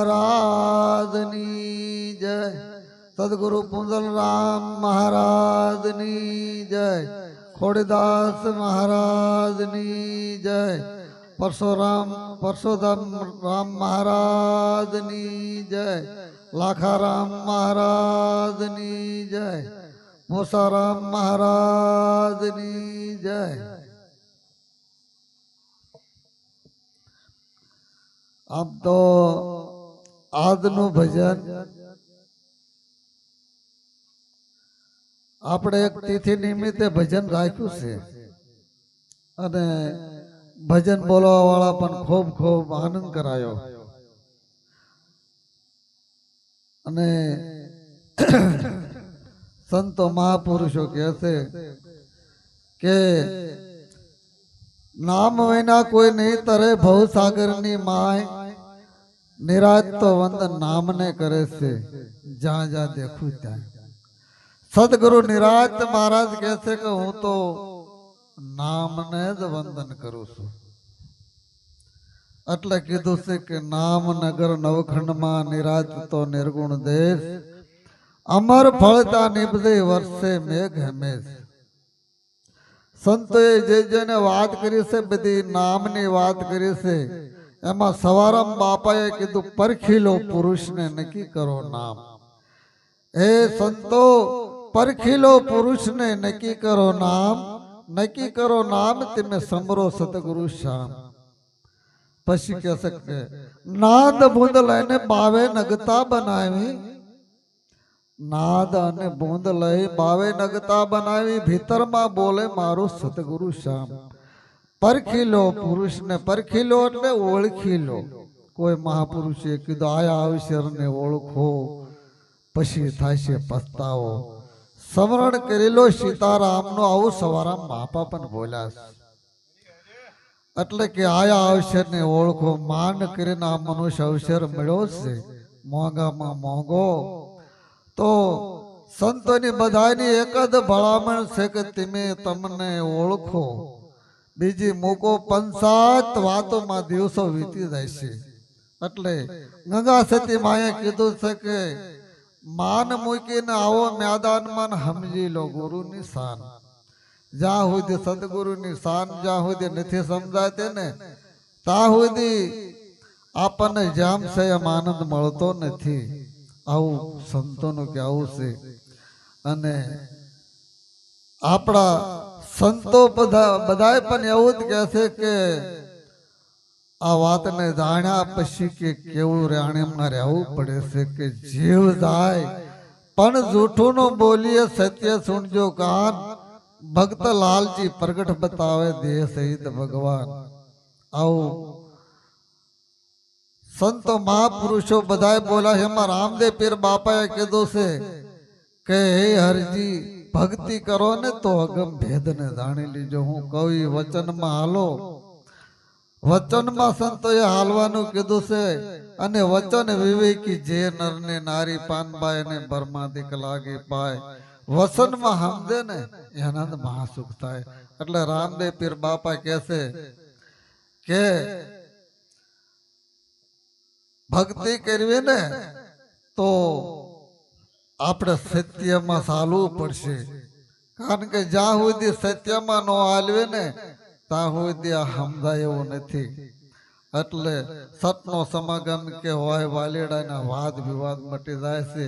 महाराजनी जय। सदगुरु पुंजल राम महाराजनी जय। खोड़ीदास महाराजनी जय। परशुराम राम महाराजनी जय। लाखाराम महाराजनी जय। मूसाराम महाराजनी जय। આમ તો આજનું ભજન આપણે એક તિથિ નિમિત્તે ભજન રાખ્યું છે અને ભજન બોલવા વાળા પણ ખૂબ ખૂબ આનંદ કરાયો અને સંતો મહાપુરુષો કહે છે કે નામ વિના કોઈ નહીં તરે ભવસાગરની માય નિરાજ તો વંદન નામને કરે છે જ્યાં જ્યાં દેખું ત્યાં। સદગુરુ નિરાજ મહારાજ કહે છે કે હું તો નામને જ વંદન કરું છું। એટલે કીધું છે કે નામ નગર નવખંડમાં નિરાજ તો નિર્ગુણ દેશ અમર ફળતા નિપજે વર્ષે મેઘ હમેશ। સંતોએ જે જેને વાત કરી છે બધી નામની વાત કરી છે એમાં સવારામ બાપાએ કીધું પરખી લો પુરુષને નક્કી કરો નામ। હે સંતો પરખી લો પુરુષને નક્કી કરો નામ। નક્કી કરો નામ તમે સમરો સતગુરુ શ્યામ। પછી કહે શકે નાદ બુંદ લઈને બાવે નગતા બનાવી। નાદ અને બુંદ લઈ બાવે નગતા બનાવી ભીતરમાં બોલે મારું સતગુરુ શ્યામ। પરખી લો પુરુષને પરખી લો એટલે ઓળખી લો। કોઈ મહાપુરુષે કીધું આયા અવસરને ઓળખો પછી થશે પસ્તાવો। સ્મરણ કરી લો સીતારામનો આવું સવારામ બાપા પણ બોલ્યા છે। એટલે કે આયા અવસરને ઓળખો માન કરીને આ મનુષ્ય અવસર મળ્યો છે મોંઘામાં મોંઘો। તો સંતોની બધાની એક જ ભલામણ છે કે તમે તમને ઓળખો। બીજી મૂકો પંચાત વાતોમાં દિવસો વીતી જાય છે। એટલે ગંગા સતી માએ કીધું છે કે માન મૂકીને આવો મેદાનમાં સમજી લો ગુરુની શાન। જ્યાં સુધી સદગુરુની શાન જ્યાં સુધી નથી સમજાતી ને ત્યાં સુધી આપણને જામ છે એમ આનંદ મળતો નથી। આવું સંતોનું કહેવું છે અને આપણા સંતો બધાય પણ એવું જ કહે છે કે આ વાતને જાણ્યા પછી કે કેવું રાણીમાં રહેવું પડે છે કે જીવ જાય પણ જૂઠું નો બોલીએ સત્ય સુણજો કાન। ભક્ત લાલજી પ્રગટ બતાવે દેહ સહિત ભગવાન। આવું સંતો મહાપુરુષો બધા બોલા છે। એમાં રામદેવ પીર બાપાએ કીધું છે કે હે હરજી ભક્તિ કરો ને તો અગમ ભેદ ને જાણી લીજો। હું કવિ વચનમાં હાલો વચનમાં સંતોએ હાલવાનું કીધું છે અને વચન વિવેકી જે નરને નારી પાનબાઈ ને બરમાદિક લાગી પાય। વસનમાં સમજે ને એનંદ મહાસુખ થાય। એટલે રામદેવ પીર બાપા કહે છે કે ભક્તિ કરવી ને તો આપણે સત્યમાં ચાલવું પડશે। કારણ કે જ્યાં સુધી સત્યમાં ન હાલવે ને ત્યાં સુધી આ સમજાય એવું નથી। એટલે સતનો સમાગમ કે હોય વાલીડાના વાદ વિવાદ મટી જાય છે।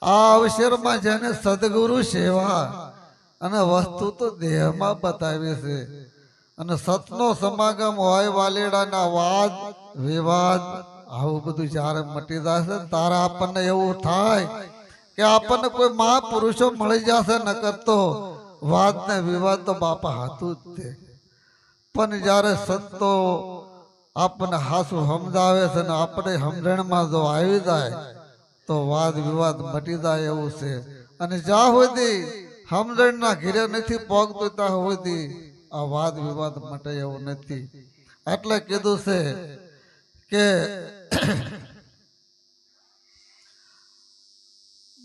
આ અવસરમાં જેને સદગુરુ સેવા અને વસ્તુ તો દેહમાં બતાવી છે અને સતનો સમાગમ હોય વાલીડાના વાદ વિવાદ આવું બધું જ્યારે મટી જશે તારે આપણને એવું થાય કે આપણને કોઈ મહાપુરુષો મળી જશે ન કરતો વાદ ને વિવાદ તો બાપા હાથું જ છે। પણ જ્યારે સંતો આપણને હાસું સમજાવે છે ને આપણે સમજણમાં જો આવી જાય તો વાદ વિવાદ મટી જાય એવું છે। અને જ્યાં સુધી સમજણના ઘીરે નથી પહોંચતું ત્યાં સુધી આ વાદ વિવાદ મટે એવું નથી। એટલે કીધું છે કે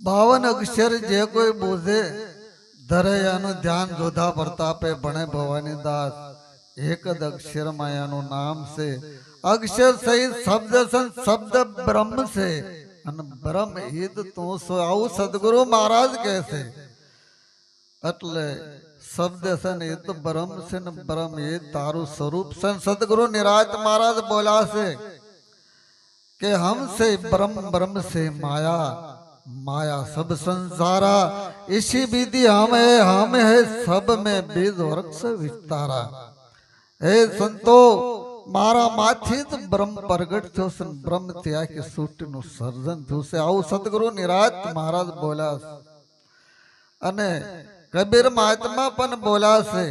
52 અક્ષર જે કોઈ બોધે ધરૈયાનું ધ્યાન જોધા પ્રતાપે ભણે ભવાની દાસ। એક જ અક્ષરમાં એનું નામ છે अक्षर सहित शब्द सन शब्द ब्रह्म से અને બ્રહ્મ હિત તું સો આવું સદગુરુ મહારાજ કહે છે. એટલે શબ્દ છે ને એ તો બ્રહ્મ છે ને બ્રહ્મ એ તારું સ્વરૂપ છે. સદગુરુ નિરાત મહારાજ બોલા છે કે હમ से ब्रह्म ब्रह्म से माया माया सब संसारा इसी विधि हम है सब में बीज वृक्ष विस्तारा. हे संतो મારા માંથી જ બ્રહ્મ પ્રગટ થયો છે. બ્રહ્મ થી આખી સૃષ્ટિનું સર્જન થયું છે. આવું સદગુરુ નિરાત મહારાજ બોલ્યા છે. અને કબીર મહાત્મા પણ બોલ્યા છે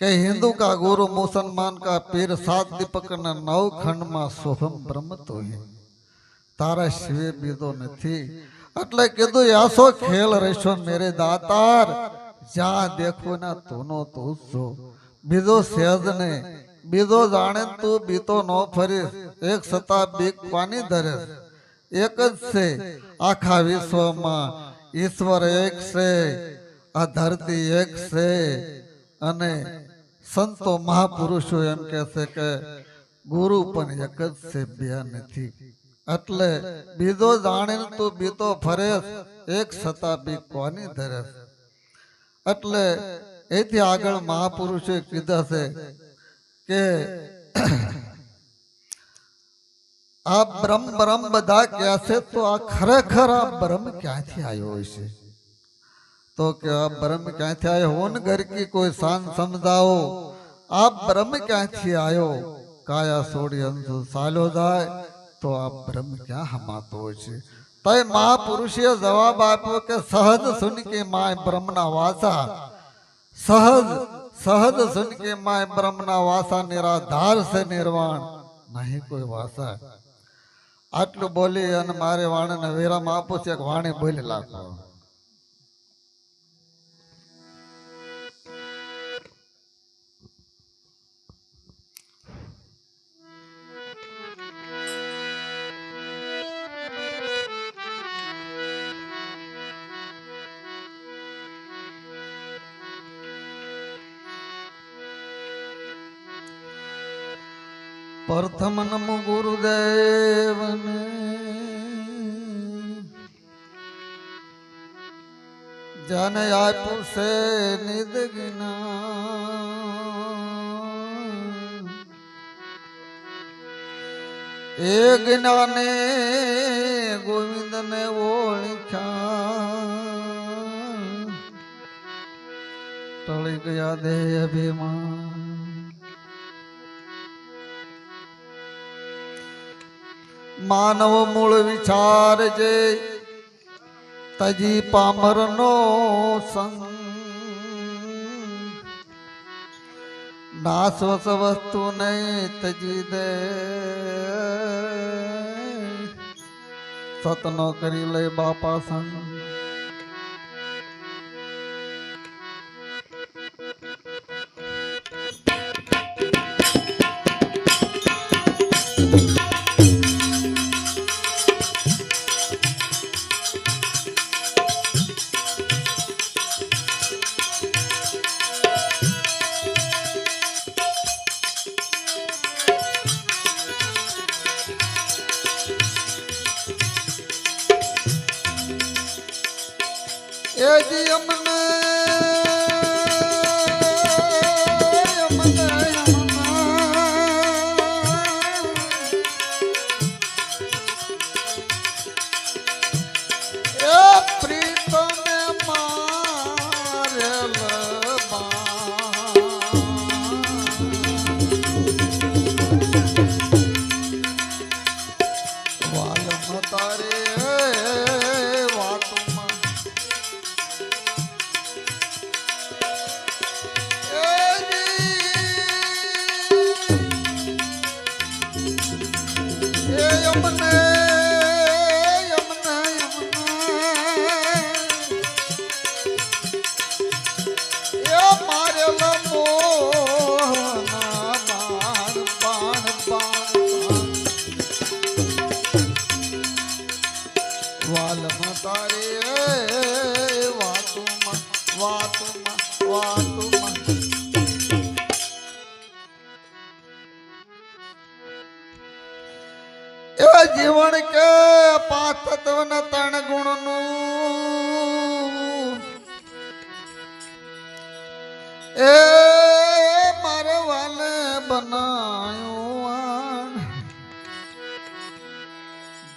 કે હિન્દુ કા ગુરુ મુસલમાન કા પીર સાત દીપક ના 9 ખંડમાં સોહમ બ્રહ્મ તો તારા સિવાય બીજો નથી. એટલે કીધું યાસો ખેલ રહેશો મેરે દાતાર જ્યાં દેખો ના તુનો તું છો. બીજો સહેજ ને બીજો જાણે તું બીતો ન ફરીશ. એક સતા બીક પાની ધરે. એક જ છે આખા વિશ્વમાં ઈશ્વર એક છે, આ ધરતી એક છે. અને સંતો મહાપુરુષો એમ કહે છે કે ગુરુ પણ એક જ છે, બે નથી. એટલે બીજો જાણે તું બીતો ફરેશ. એક સતા બીક કોની ધરે. એટલે એથી આગળ મહાપુરુષોએ કીધા છે કે આ બ્રહ્મ બ્રહ્મ બધા કહે છે તો આ ખરેખર આ બ્રહ્મ ક્યાંથી આવ્યો હશે? તો કે આ બ્રહ્મ ક્યાંથી આવ્યો? હોન ઘર કી કોઈ શાન સમજાવો. આ બ્રહ્મ ક્યાંથી આવ્યો? કાયા છોડી અંશુ ચાલ્યો જાય તો આ બ્રહ્મ ક્યાં હમાતો હોય છે? તો મહાપુરુષે જવાબ આપ્યો કે સહજ સુન કે માય બ્રહ્મના વાસા. સહજ સહજ સુન કે માય બ્રહ્મના વાસા નિરાધાર છે નિર્વાણ નહીં કોઈ વાસા. આટલું બોલી અને મારે વાણીને વિરામ આપું છે. વાણી બોલી લાગો. પ્રથમ નમો ગુરુદેવને જાને આપ્યું છે નિદ જ્ઞાન. એ જ્ઞાને ગોવિંદને ઓળખ્યા. ટળી ગયા દેહ અભિમાન. માનવ મૂળ વિચાર જે તજી પામર નો સંગ. નાશવત વસ્તુ નહીં તજી દે. સતનો કરી લે બાપા સંગ.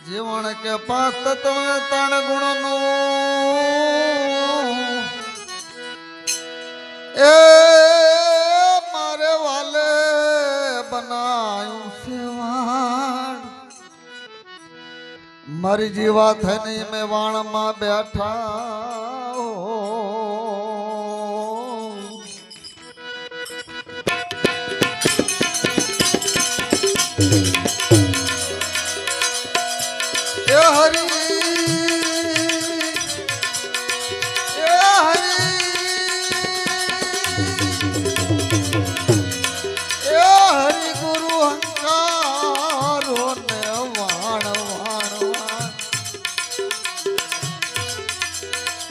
જીવન કે પાંચ તત્વ ત્રણ ગુણનું એ મારે વાલે બનાયું સેવાણ મારી જીવા થઈને મેં વાણમાં બેઠા એ હરી ગુરુ હંકારો ને વાણ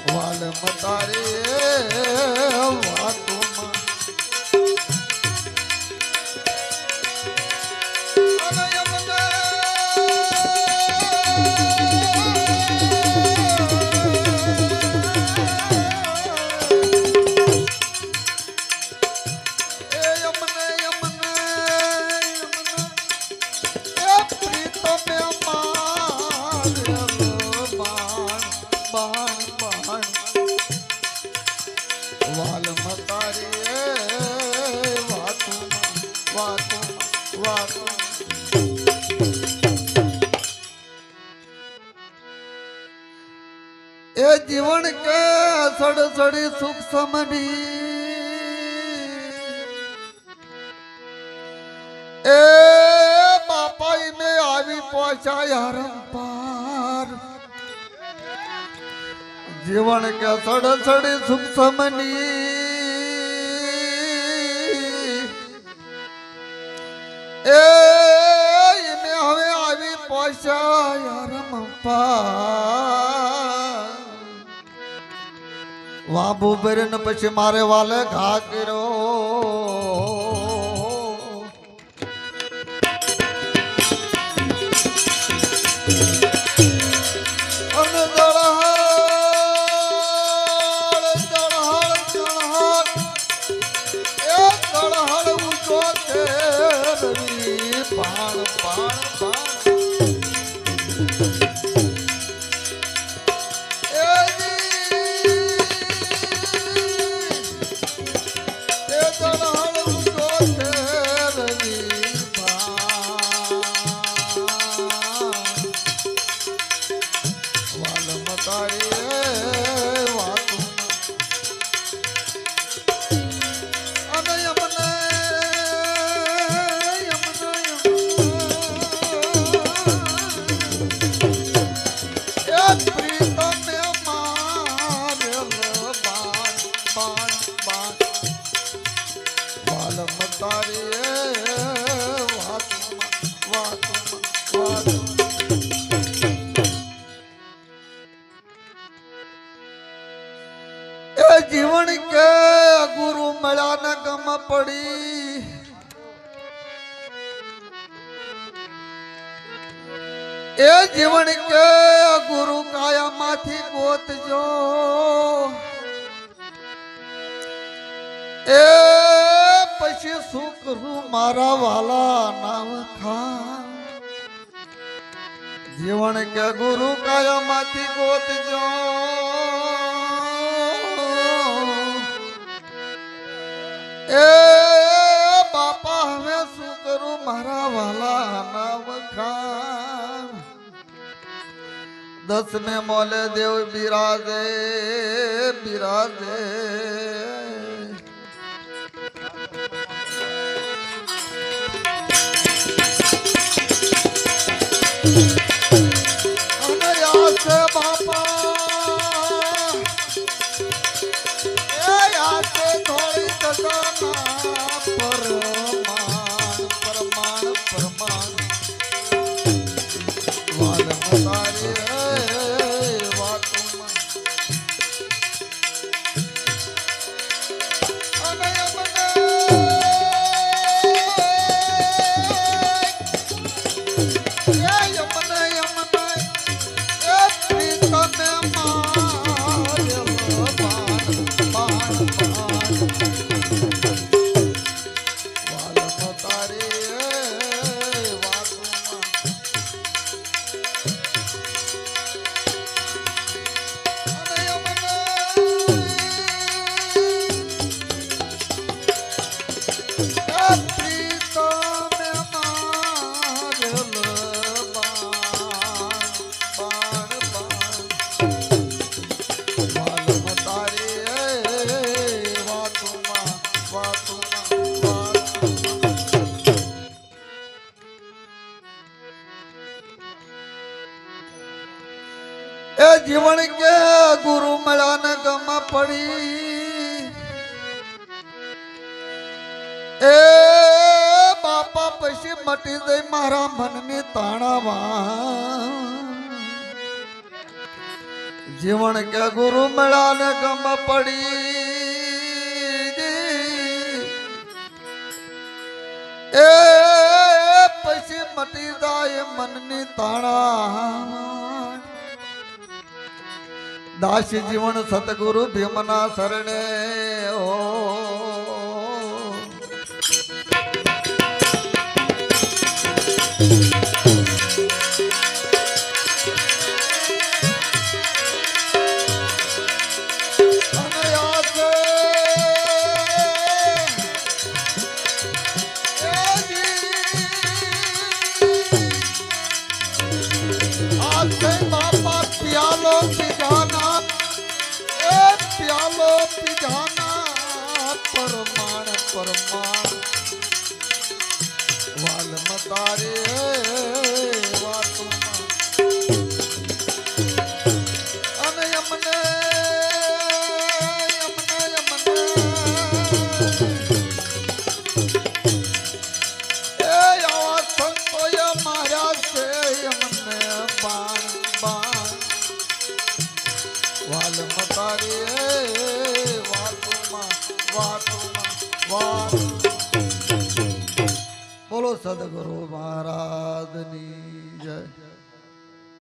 વાલ મતારે વાતુમાં વાલ મતારી વાતું એ જીવન કે સડસડી સુખ સમની એ બાપાઈ મેં આવી પહોંચાયા રંપાર જીવન કે સડસડી સુખ સમની એ મેં હવે આવી પહોંચાયા રંપાર વાબુ બેરન પછી મારે વાલે ઘા કર્યો જીવન કે ગુરુ મળ્યા ને ગમ પડી એ જીવન કે ગુરુ કાયામાંથી ગોતજો એ પછી શું કરું મારા વાલા નામ ખાન જીવન કે ગુરુ કાયામાંથી ગોતજો એ બાપા હવે શું કરું મારા વાલા નામ ખાન દસમે મોલે દેવ બિરાજે બિરાજે બાપા એ આતે થોડી દગાના પરમાણ વાલ મતારી વાતુમાં અને મને યમને એ પ્રીતમે એ જીવન કે ગુરુ મળ્યાને ગમ પડી એ બાપા પછી મટી જઈ મારા મનની તાણાવા જીવન કે ગુરુ મળ્યાને ગમ પડી એ પછી મટી જાય મનની તાણા દાસી જીવન સતગુરુ ભીમના શરણે ઓ પરમાણ પરમાણ વાલ મતારે વાતુમાં અને યમને એ આવા સંતોએ માર્યા છે યમને બાણ બાણ વાલ મતારે બોલો સદગુરુ મહારાજની જય।